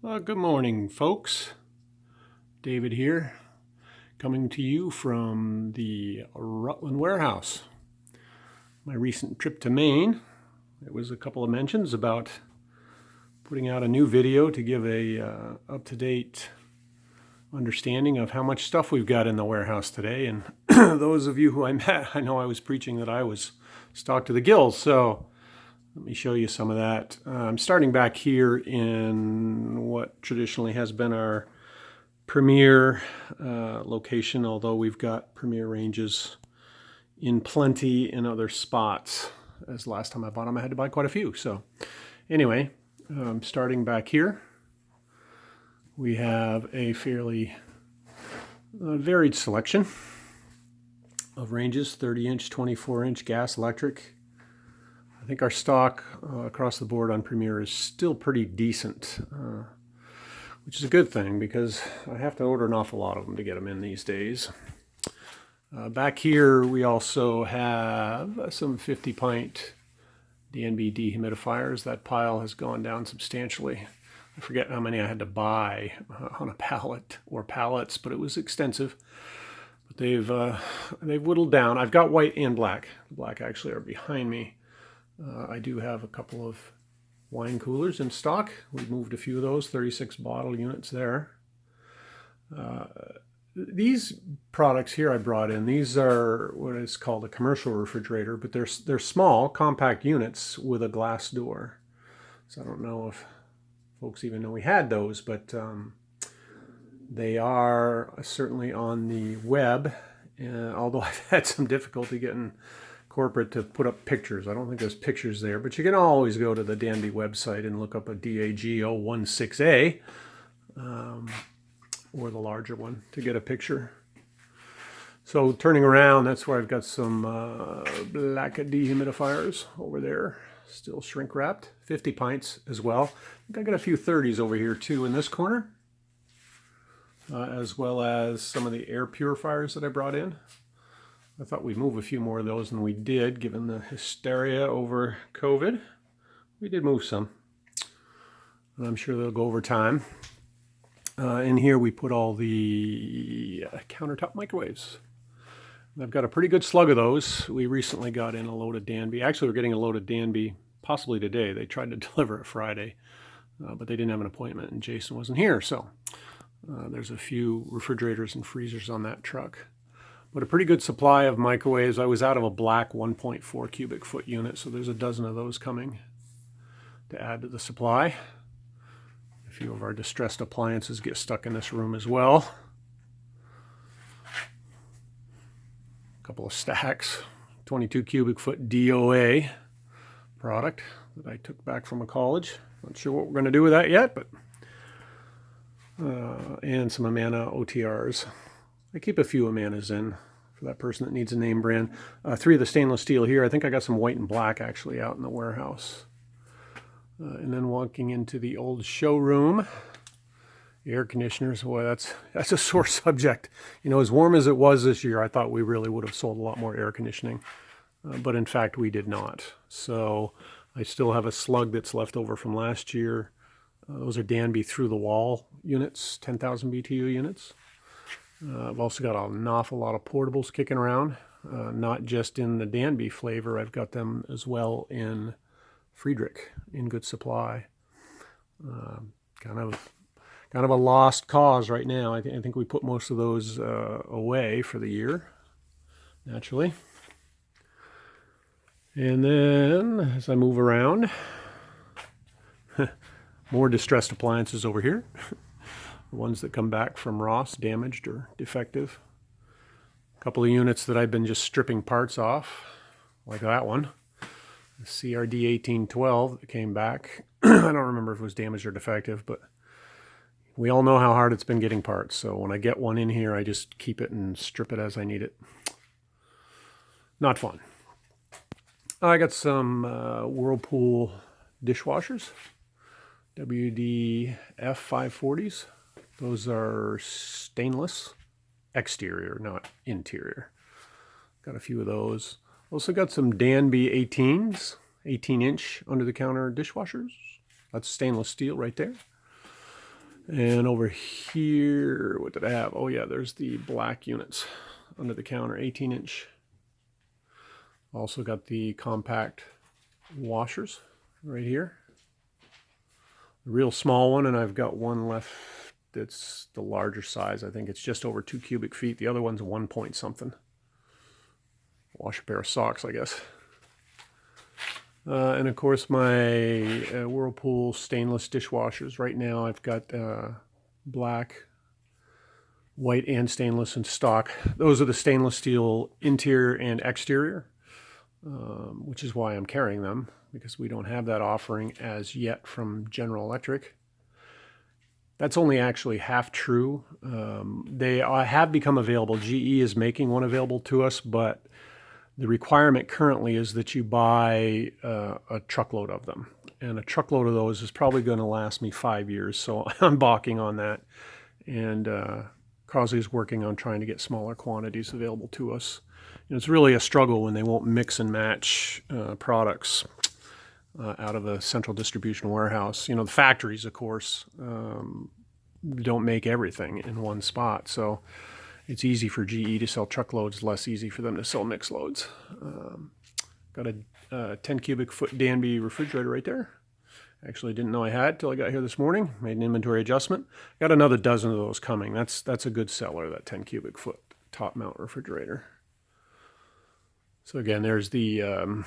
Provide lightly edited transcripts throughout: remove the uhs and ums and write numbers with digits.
Good morning, folks. David here, coming to you from the Rutland warehouse. My recent trip to Maine, there was a couple of mentions about putting out a new video to give a up-to-date understanding of how much stuff we've got in the warehouse today. And those of you who I met, I know I was preaching that I was stocked to the gills, so let me show you some of that. I'm starting back here in what traditionally has been our premier location, although we've got premier ranges in plenty in other spots. As last time I bought them, I had to buy quite a few. So anyway, starting back here, we have a fairly varied selection of ranges, 30-inch, 24-inch, gas, electric. I think our stock across the board on Premier is still pretty decent, which is a good thing because I have to order an awful lot of them to get them in these days. Back here we also have some 50-pint DNB dehumidifiers. That pile has gone down substantially. I forget how many I had to buy on a pallet or pallets, but it was extensive. But they've whittled down. I've got white and black. The black actually are behind me. I do have a couple of wine coolers in stock. We moved a few of those, 36 bottle units there. These products here I brought in, these are what is called a commercial refrigerator, but they're small, compact units with a glass door. So I don't know if folks even know we had those, but they are certainly on the web, although I've had some difficulty getting corporate to put up pictures. I don't think there's pictures there, but you can always go to the Danby website and look up a DAG016A or the larger one to get a picture. So turning around, that's where I've got some black dehumidifiers over there, still shrink wrapped, 50 pints as well. I think I got a few 30s over here too in this corner, as well as some of the air purifiers that I brought in. I thought we'd move a few more of those than we did, given the hysteria over COVID. We did move some. And I'm sure they'll go over time. In here we put all the countertop microwaves. And I've got a pretty good slug of those. We recently got in a load of Danby. Actually, we're getting a load of Danby possibly today. They tried to deliver it Friday, but they didn't have an appointment and Jason wasn't here. So there's a few refrigerators and freezers on that truck. But a pretty good supply of microwaves. I was out of a black 1.4 cubic foot unit, so there's a dozen of those coming to add to the supply. A few of our distressed appliances get stuck in this room as well. A couple of stacks, 22 cubic foot DOA product that I took back from a college. Not sure what we're going to do with that yet, but and some Amana OTRs. I keep a few Amanas in for that person that needs a name brand. 3 of the stainless steel here. I think I got some white and black actually out in the warehouse. And then walking into the old showroom, air conditioners. Boy, that's a sore subject. You know, as warm as it was this year, I thought we really would have sold a lot more air conditioning. But in fact, we did not. So I still have a slug that's left over from last year. Those are Danby through the wall units, 10,000 BTU units. I've also got an awful lot of portables kicking around, not just in the Danby flavor. I've got them as well in Friedrich in good supply. Kind of a lost cause right now. I think we put most of those away for the year, naturally. And then as I move around, more distressed appliances over here. The ones that come back from Ross, damaged or defective. A couple of units that I've been just stripping parts off, like that one. The CRD 1812 that came back. I don't remember if it was damaged or defective, but we all know how hard it's been getting parts. So when I get one in here, I just keep it and strip it as I need it. Not fun. I got some Whirlpool dishwashers, WD F540s. Those are stainless, exterior, not interior. Got a few of those. Also got some Danby 18s, 18-inch under-the-counter dishwashers. That's stainless steel right there. And over here, what did I have? Oh yeah, there's the black units under the counter, 18-inch. Also got the compact washers right here. A real small one, and I've got one left that's the larger size. I think it's just over 2 cubic feet. The other one's 1 point something. Wash a pair of socks, I guess. And of course my Whirlpool stainless dishwashers. Right now I've got black, white, and stainless in stock. Those are the stainless steel interior and exterior, which is why I'm carrying them, because we don't have that offering as yet from General Electric. That's only actually half true. They have become available. GE is making one available to us, but the requirement currently is that you buy a truckload of them. And a truckload of those is probably going to last me 5 years. So I'm balking on that. And Crosley is working on trying to get smaller quantities available to us. It's really a struggle when they won't mix and match products out of a central distribution warehouse. The factories, of course, don't make everything in one spot. So it's easy for GE to sell truckloads, less easy for them to sell mixed loads. Got a 10 cubic foot Danby refrigerator right there. Actually didn't know I had till I got here this morning. Made an inventory adjustment. Got another dozen of those coming. That's a good seller, that 10 cubic foot top mount refrigerator. So again, there's the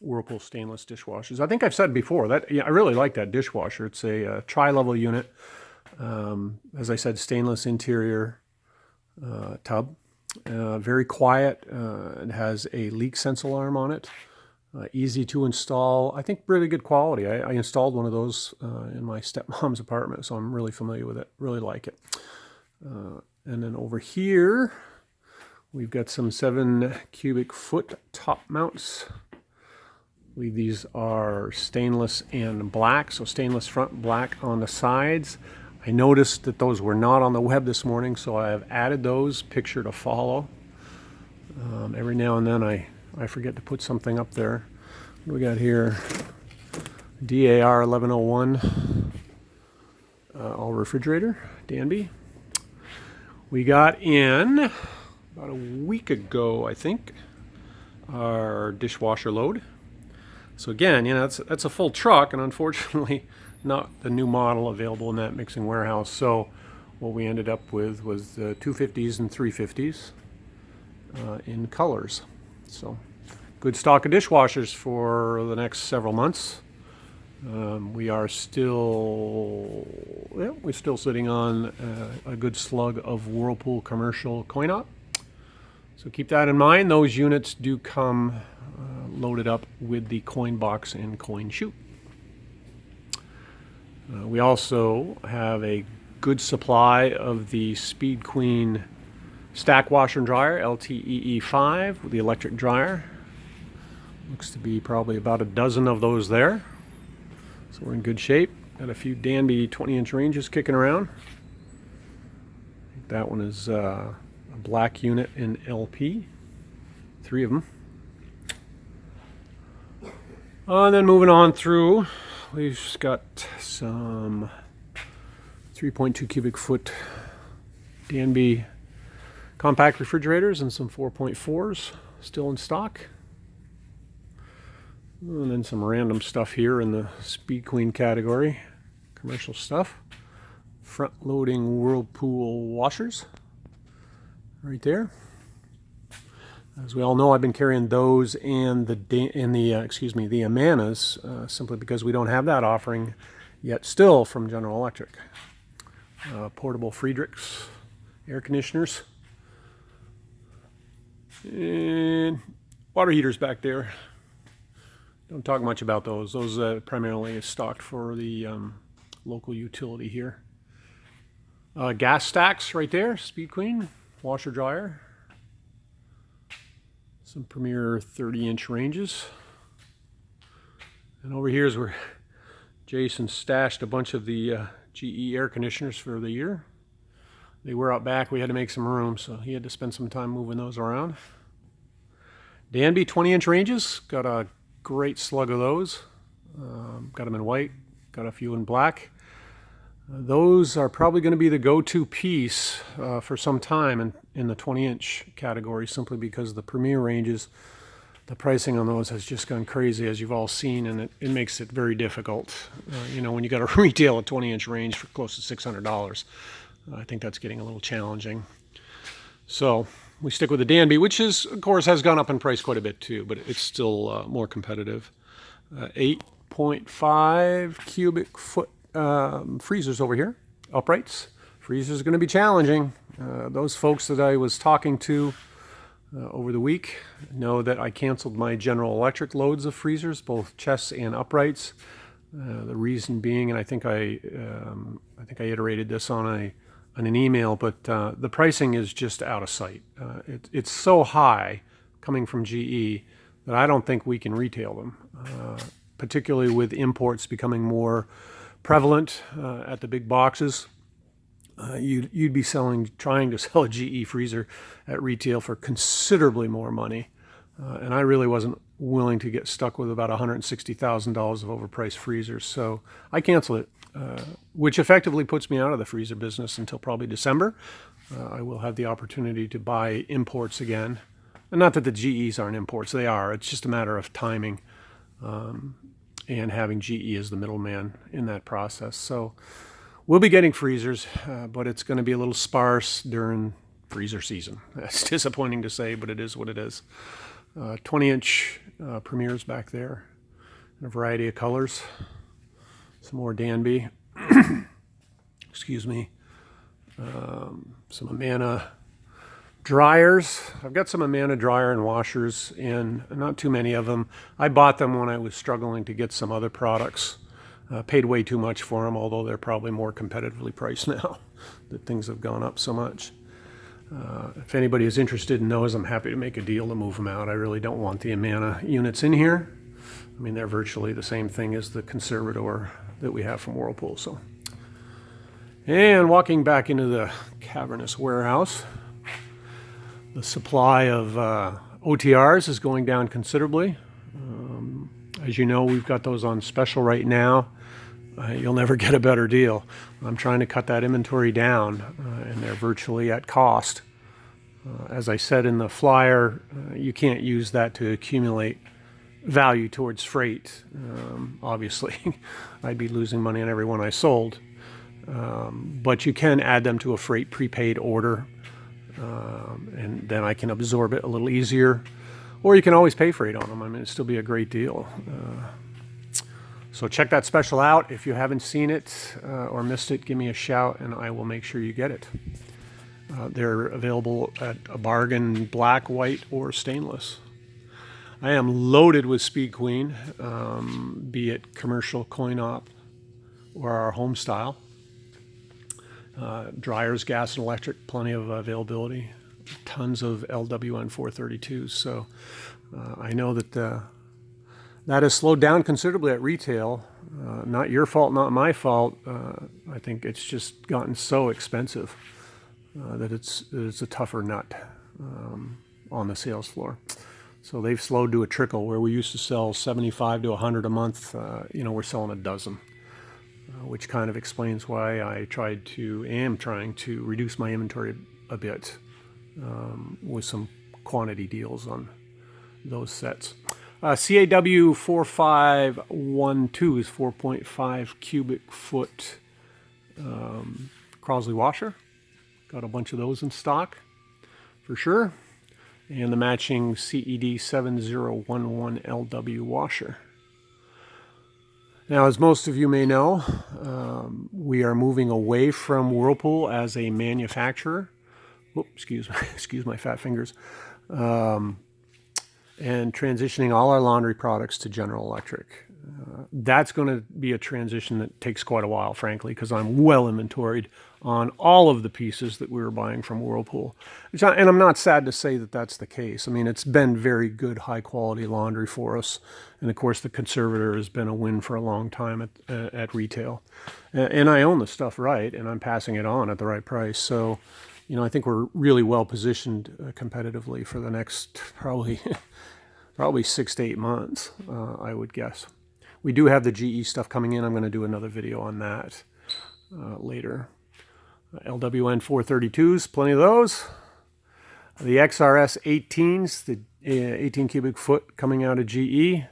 Whirlpool stainless dishwashers. I think I've said before that I really like that dishwasher. It's a tri-level unit. As I said, stainless interior tub. Very quiet. It has a leak sense alarm on it. Easy to install. I think really good quality. I installed one of those in my stepmom's apartment, so I'm really familiar with it. Really like it. And then over here, we've got some 7 cubic foot top mounts. I believe these are stainless and black. So stainless front, black on the sides. I noticed that those were not on the web this morning, so I have added those, picture to follow. Every now and then I forget to put something up there. What do we got here? DAR 1101 all refrigerator, Danby. We got in about a week ago, I think, our dishwasher load. So again, that's a full truck, and unfortunately not the new model available in that mixing warehouse. So what we ended up with was the 250s and 350s in colors. So good stock of dishwashers for the next several months. We're still sitting on a good slug of Whirlpool commercial coin-op. So keep that in mind. Those units do come loaded up with the coin box and coin chute. We also have a good supply of the Speed Queen stack washer and dryer, LTEE5, with the electric dryer. Looks to be probably about a dozen of those there. So we're in good shape. Got a few Danby 20-inch ranges kicking around. I think that one is a black unit in LP. 3 of them. And then moving on through, we've got some 3.2 cubic foot Danby compact refrigerators and some 4.4s still in stock. And then some random stuff here in the Speed Queen category, commercial stuff. Front loading Whirlpool washers right there. As we all know, I've been carrying those and the Amanas simply because we don't have that offering yet still from General Electric. Portable Friedrichs air conditioners and water heaters back there. Don't talk much about those. Those primarily is stocked for the local utility here. Gas stacks right there, Speed Queen, washer dryer. Some Premier 30-inch ranges. And over here is where Jason stashed a bunch of the GE air conditioners for the year. They were out back. We had to make some room, so he had to spend some time moving those around. Danby 20-inch ranges. Got a great slug of those. Got them in white. Got a few in black. Those are probably going to be the go-to piece for some time in the 20-inch category, simply because the Premier ranges, the pricing on those has just gone crazy, as you've all seen, and it makes it very difficult. You know, when you got to retail a 20-inch range for close to $600, I think that's getting a little challenging. So we stick with the Danby, which is, of course, has gone up in price quite a bit too, but it's still more competitive. 8.5 cubic foot freezers over here, uprights. Freezers are going to be challenging. Those folks that I was talking to over the week know that I canceled my General Electric loads of freezers, both chests and uprights. The reason being, and I think I iterated this on an email, but the pricing is just out of sight. It's so high coming from GE that I don't think we can retail them, particularly with imports becoming more prevalent at the big boxes. You'd be trying to sell a GE freezer at retail for considerably more money, and I really wasn't willing to get stuck with about $160,000 of overpriced freezers, so I canceled it, which effectively puts me out of the freezer business until probably December. I will have the opportunity to buy imports again, and not that the GEs aren't imports, they are. It's just a matter of timing and having GE as the middleman in that process. So we'll be getting freezers, but it's going to be a little sparse during freezer season. That's disappointing to say, but it is what it is. 20-inch Premiers back there in a variety of colors. Some more Danby. Excuse me. Some Amana dryers. I've got some Amana dryer and washers in, not too many of them. I bought them when I was struggling to get some other products. Paid way too much for them, although they're probably more competitively priced now that things have gone up so much. If anybody is interested and knows, I'm happy to make a deal to move them out. I really don't want the Amana units in here. I mean, they're virtually the same thing as the Conservator that we have from Whirlpool. So, and walking back into the cavernous warehouse, the supply of OTRs is going down considerably. As you know, we've got those on special right now. You'll never get a better deal. I'm trying to cut that inventory down, and they're virtually at cost. As I said in the flyer, you can't use that to accumulate value towards freight. Obviously, I'd be losing money on every one I sold. But you can add them to a freight prepaid order, and then I can absorb it a little easier. Or you can always pay freight on them. I mean, it'd still be a great deal. So check that special out. If you haven't seen it or missed it, give me a shout and I will make sure you get it. They're available at a bargain, black, white, or stainless. I am loaded with Speed Queen, be it commercial, coin-op, or our home style. Dryers, gas, and electric, plenty of availability. Tons of LWN 432s. So I know that that has slowed down considerably at retail. Not your fault, not my fault. I think it's just gotten so expensive that it's a tougher nut on the sales floor. So they've slowed to a trickle. Where we used to sell 75 to 100 a month, we're selling a dozen, which kind of explains why I am trying to reduce my inventory a bit with some quantity deals on those sets. CAW 4512 is 4.5 cubic foot Crosley washer. Got a bunch of those in stock for sure. And the matching CED 7011 LW washer. Now, as most of you may know, we are moving away from Whirlpool as a manufacturer. Whoop, excuse my fat fingers. And transitioning all our laundry products to General Electric. That's going to be a transition that takes quite a while, frankly, because I'm well inventoried on all of the pieces that we were buying from Whirlpool. And I'm not sad to say that that's the case. I mean, it's been very good, high-quality laundry for us. And, of course, the Conservator has been a win for a long time at retail. And I own the stuff right, and I'm passing it on at the right price. So, I think we're really well positioned competitively for the next probably 6 to 8 months, I would guess. We do have the GE stuff coming in. I'm going to do another video on that. later. LWN 432s, plenty of those. The XRS 18s, the 18 cubic foot coming out of GE.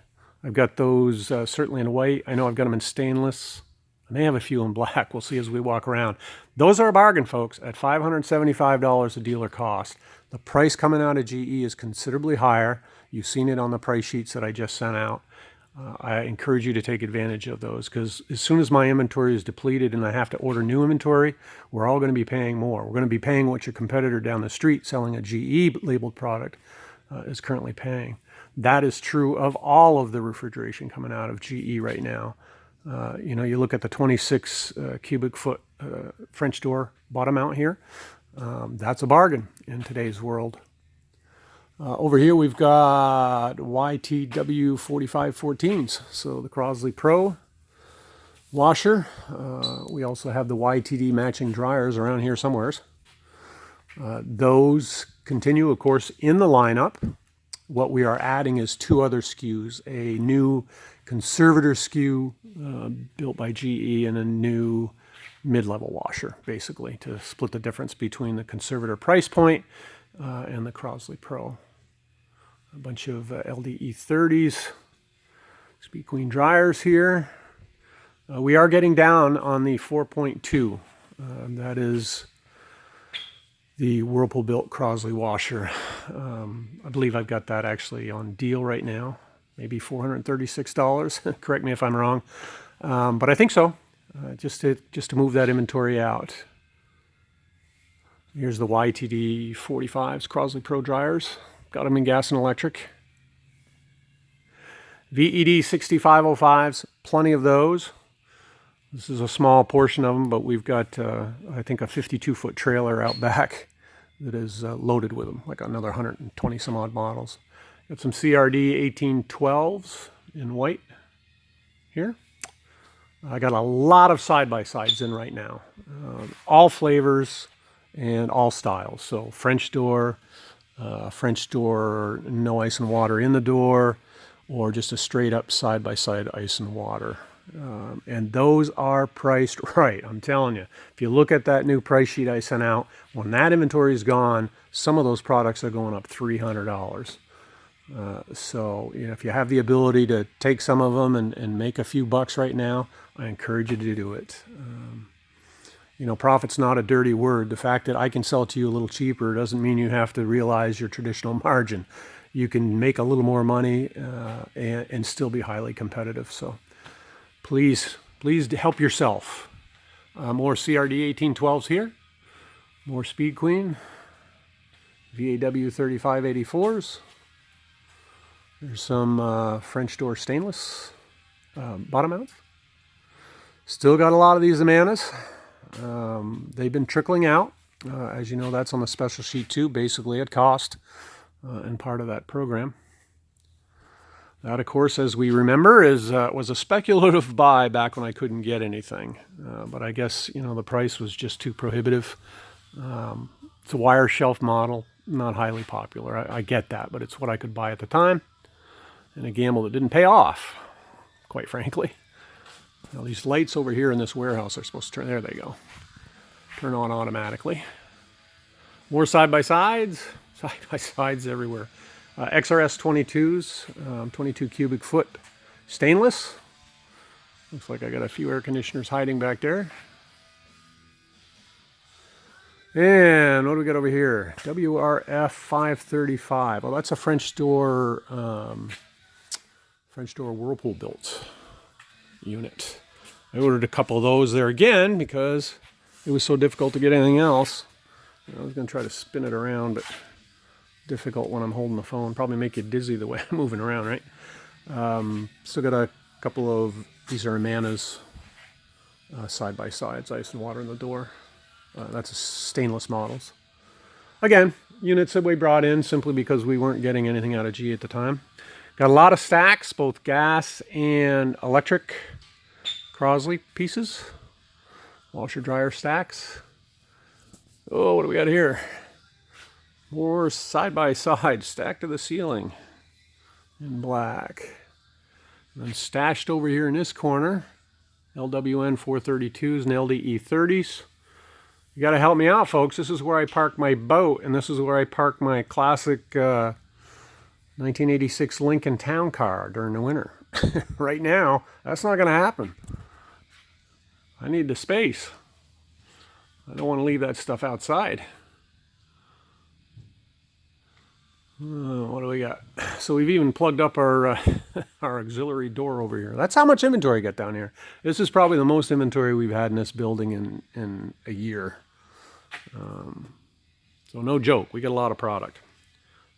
I've got those certainly in white. I know I've got them in stainless. I may have a few in black. We'll see as we walk around. Those are a bargain, folks, at $575 a dealer cost. The price coming out of GE is considerably higher. You've seen it on the price sheets that I just sent out. I encourage you to take advantage of those, because as soon as my inventory is depleted and I have to order new inventory, we're all going to be paying more. We're going to be paying what your competitor down the street selling a GE labeled product is currently paying. That is true of all of the refrigeration coming out of GE right now. You know, you look at the 26 cubic foot French door bottom mount here. That's a bargain in today's world. Over here we've got YTW 4514s, so the Crosley Pro washer. We also have the YTD matching dryers around here somewheres. Those continue, of course, in the lineup. What we are adding is 2 other SKUs, a new conservator SKU built by GE and a new mid-level washer, basically, to split the difference between the conservator price point and the Crosley Pro. A bunch of LDE 30s, Speed Queen dryers here. We are getting down on the 4.2. That is the Whirlpool built Crosley washer. I believe I've got that actually on deal right now, maybe $436. Correct me if I'm wrong, but I think so. Just to move that inventory out. Here's the YTD 45s Crosley Pro dryers. Got them in gas and electric. VED 6505s, plenty of those. This is a small portion of them, but we've got, I think, a 52-foot trailer out back that is loaded with them, like another 120 some odd models. Got some CRD 1812s in white here. I got a lot of side-by-sides in right now. All flavors and all styles. So French door, no ice and water in the door, or just a straight up side-by-side ice and water. And those are priced right, I'm telling you. If you look at that new price sheet I sent out, when that inventory is gone, some of those products are going up $300. So you know, if you have the ability to take some of them and make a few bucks right now, I encourage you to do it. You know, profit's not a dirty word. The fact that I can sell it to you a little cheaper doesn't mean you have to realize your traditional margin. You can make a little more money and still be highly competitive. So please help yourself. More CRD 1812s here. More Speed Queen. VAW 3584s. There's some French door stainless bottom mounts. Still got a lot of these Amanas. They've been trickling out. As you know, that's on the special sheet too, basically at cost and part of that program. That, of course, as we remember, was a speculative buy back when I couldn't get anything. But I guess, you know, the price was just too prohibitive. It's a wire shelf model, not highly popular. I get that, but it's what I could buy at the time. And a gamble that didn't pay off, quite frankly. Now these lights over here in this warehouse are supposed to turn, there they go. Turn on automatically. More side-by-sides everywhere. XRS 22s, 22 cubic foot stainless. Looks like I got a few air conditioners hiding back there. And what do we got over here? WRF 535. Well, that's a French door Whirlpool built unit. I ordered a couple of those there again because it was so difficult to get anything else. I was going to try to spin it around, but difficult when I'm holding the phone. Probably make you dizzy the way I'm moving around, right? Still got a couple of, these are Amanas side-by-sides, ice and water in the door. That's stainless models. Again, units that we brought in simply because we weren't getting anything out of G at the time. Got a lot of stacks, both gas and electric Crosley pieces. Washer dryer stacks. Oh, what do we got here? More side-by-side, stacked to the ceiling in black. And then stashed over here in this corner, LWN 432s and LDE 30s. You got to help me out, folks. This is where I park my boat, and this is where I park my classic 1986 Lincoln Town Car during the winter. Right now, that's not going to happen. I need the space. I don't want to leave that stuff outside. What do we got? So we've even plugged up our our auxiliary door over here. That's how much inventory I got down here. This is probably the most inventory we've had in this building in a year. So no joke, we got a lot of product.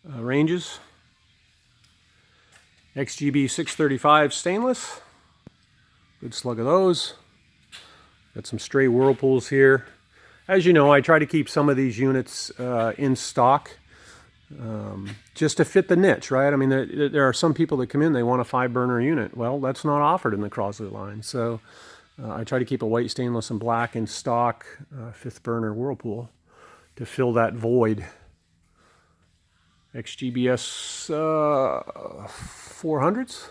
Ranges. XGB 635 stainless. Good slug of those. Got some stray Whirlpools here. As you know, I try to keep some of these units in stock. Just to fit the niche, right? I mean, there are some people that come in, they want a 5-burner unit. Well, that's not offered in the Crosley line. So I try to keep a white stainless and black in stock 5th burner Whirlpool to fill that void. XGBS 400s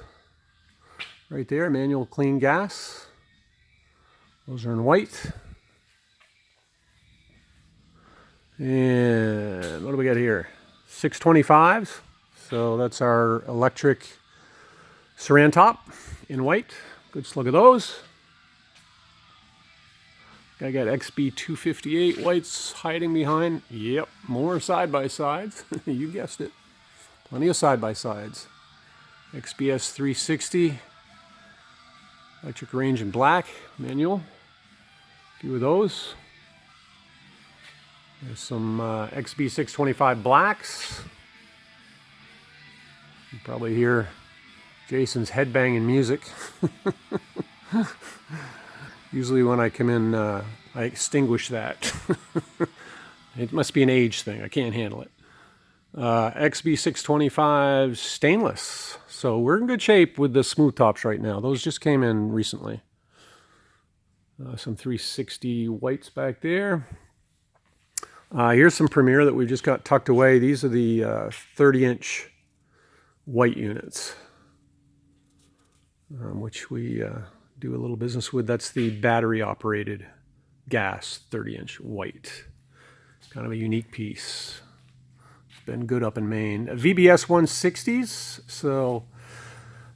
right there, manual clean gas. Those are in white. And what do we got here? 625s. So that's our electric Saran top in white. Good slug of those. I got XB 258 whites hiding behind. Yep, more side-by-sides. You guessed it. Plenty of side-by-sides. XBS 360. Electric range in black. Manual. A few of those. There's some XB 625 blacks. You probably hear Jason's headbanging music. Usually when I come in, I extinguish that. It must be an age thing. I can't handle it. XB 625 stainless. So we're in good shape with the smooth tops right now. Those just came in recently. Some 360 whites back there. Here's some Premier that we've just got tucked away. These are the 30-inch white units, which we do a little business with. That's the battery-operated gas 30-inch white. Kind of a unique piece. It's been good up in Maine. VBS 160s. So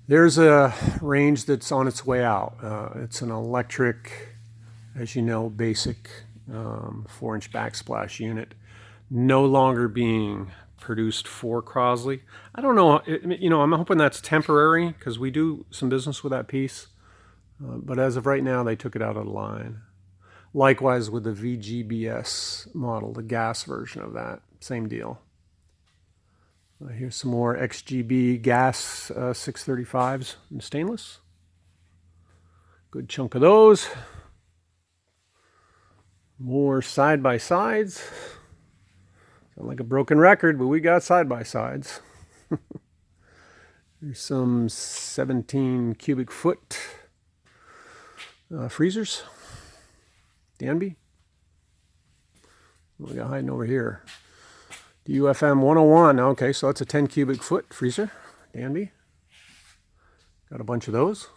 there's a range that's on its way out. It's an electric, as you know, basic 4-inch backsplash unit, no longer being produced for Crosley. I don't know, I'm hoping that's temporary because we do some business with that piece. But as of right now, they took it out of the line. Likewise with the VGBS model, the gas version of that, same deal. Here's some more XGB gas 635s in stainless. Good chunk of those. More side-by-sides. Sound like a broken record, but we got side-by-sides. There's some 17 cubic foot freezers. Danby. What we got hiding over here? DUFM 101. Okay, so that's a 10 cubic foot freezer. Danby. Got a bunch of those.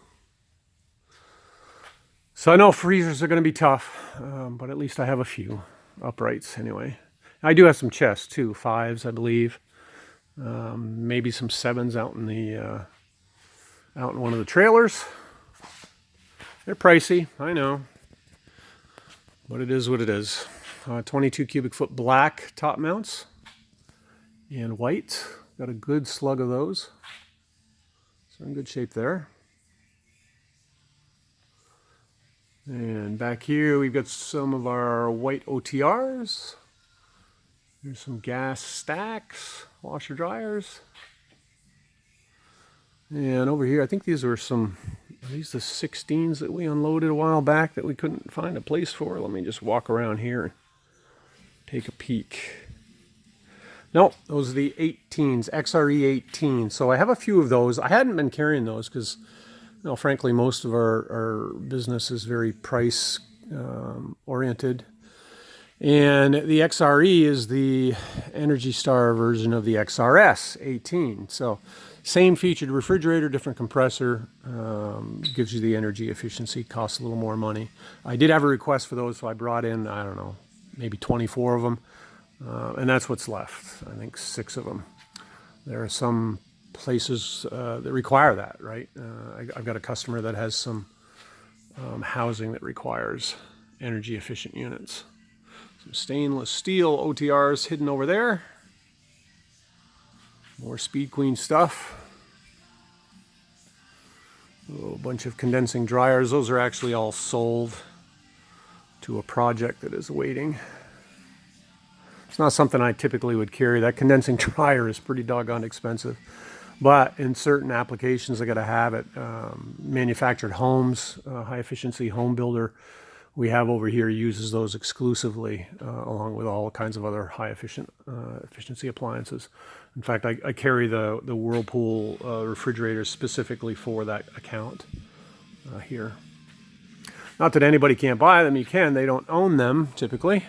So I know freezers are going to be tough, but at least I have a few uprights anyway. I do have some chests too, 5s I believe, maybe some 7s out in one of the trailers. They're pricey, I know, but it is what it is. 22 cubic foot black top mounts and white. Got a good slug of those, so in good shape there. And back here we've got some of our white OTRs. There's some gas stacks, washer dryers. And over here, I think these were some, are these the 16s that we unloaded a while back that we couldn't find a place for? Let me just walk around here and take a peek. No, those are the 18s, XRE 18s. So I have a few of those. I hadn't been carrying those because, frankly, most of our business is very price oriented. And the XRE is the Energy Star version of the XRS 18. So Same featured refrigerator, different compressor, gives you the energy efficiency, costs a little more money. I did have a request for those, so I brought in, I don't know, maybe 24 of them, and that's what's left. I think 6 of them. There are some places that require that, right? I've got a customer that has some housing that requires energy efficient units. Some stainless steel OTRs hidden over there. More Speed Queen stuff. A bunch of condensing dryers. Those are actually all sold to a project that is waiting. It's not something I typically would carry. That condensing dryer is pretty doggone expensive. But in certain applications, I got to have it. Manufactured homes, high efficiency home builder we have over here uses those exclusively, along with all kinds of other high efficiency appliances. In fact, I carry the Whirlpool refrigerators specifically for that account here. Not that anybody can't buy them, you can. They don't own them typically.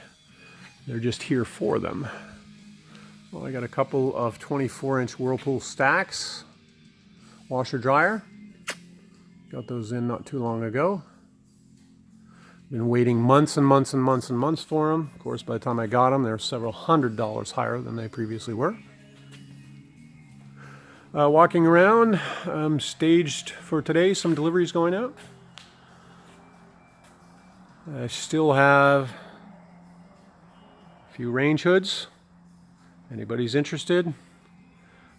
They're just here for them. Well, I got a couple of 24-inch Whirlpool stacks, washer dryer. Got those in not too long ago. Been waiting months and months and months and months for them. Of course, by the time I got them, they're several $100s higher than they previously were. Walking around, I'm staged for today. Some deliveries going out. I still have a few range hoods. Anybody's interested?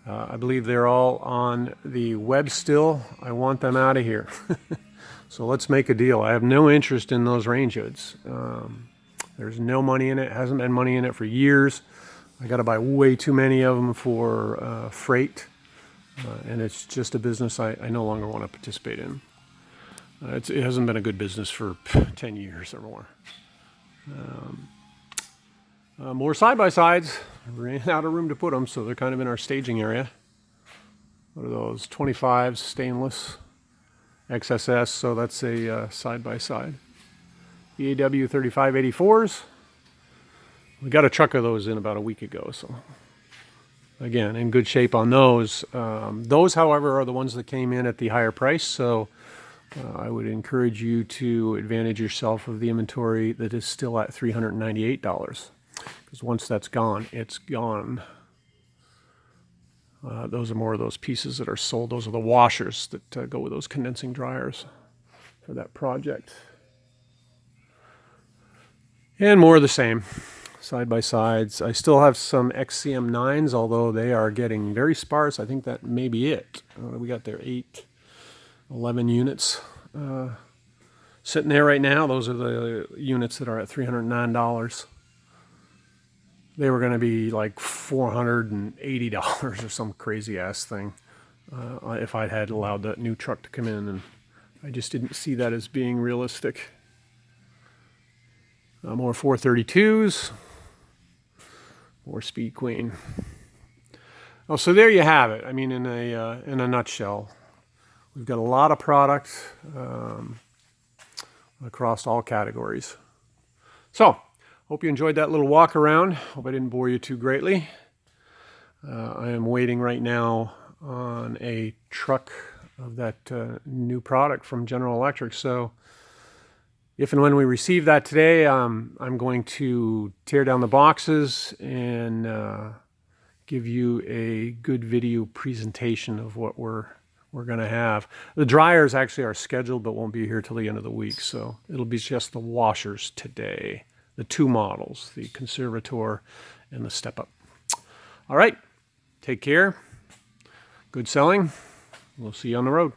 I believe they're all on the web still. I want them out of here. So let's make a deal. I have no interest in those range hoods. There's no money in it. Hasn't been money in it for years. I got to buy way too many of them for freight. And it's just a business I no longer want to participate in. It hasn't been a good business for 10 years or more. More side-by-sides. Ran out of room to put them, so they're kind of in our staging area. What are those? 25s, stainless. XSS, so that's a side-by-side. EAW 3584s. We got a truck of those in about a week ago, so again, in good shape on those. Those, however, are the ones that came in at the higher price, so I would encourage you to advantage yourself of the inventory that is still at $398, because once that's gone, it's gone. Those are more of those pieces that are sold. Those are the washers that go with those condensing dryers for that project. And more of the same, side-by-sides. I still have some XCM9s, although they are getting very sparse. I think that may be it. We got there 11 units sitting there right now. Those are the units that are at $309. They were going to be like $480 or some crazy ass thing if I had allowed that new truck to come in, and I just didn't see that as being realistic. More 432s, more Speed Queen. Oh, so there you have it. I mean, in a nutshell, we've got a lot of product across all categories. So. Hope you enjoyed that little walk around. Hope I didn't bore you too greatly. I am waiting right now on a truck of that new product from General Electric. So if and when we receive that today, I'm going to tear down the boxes and give you a good video presentation of what we're going to have. The dryers actually are scheduled but won't be here till the end of the week. So it'll be just the washers today. The 2 models, the Conservator and the Step Up. All right, take care. Good selling. We'll see you on the road.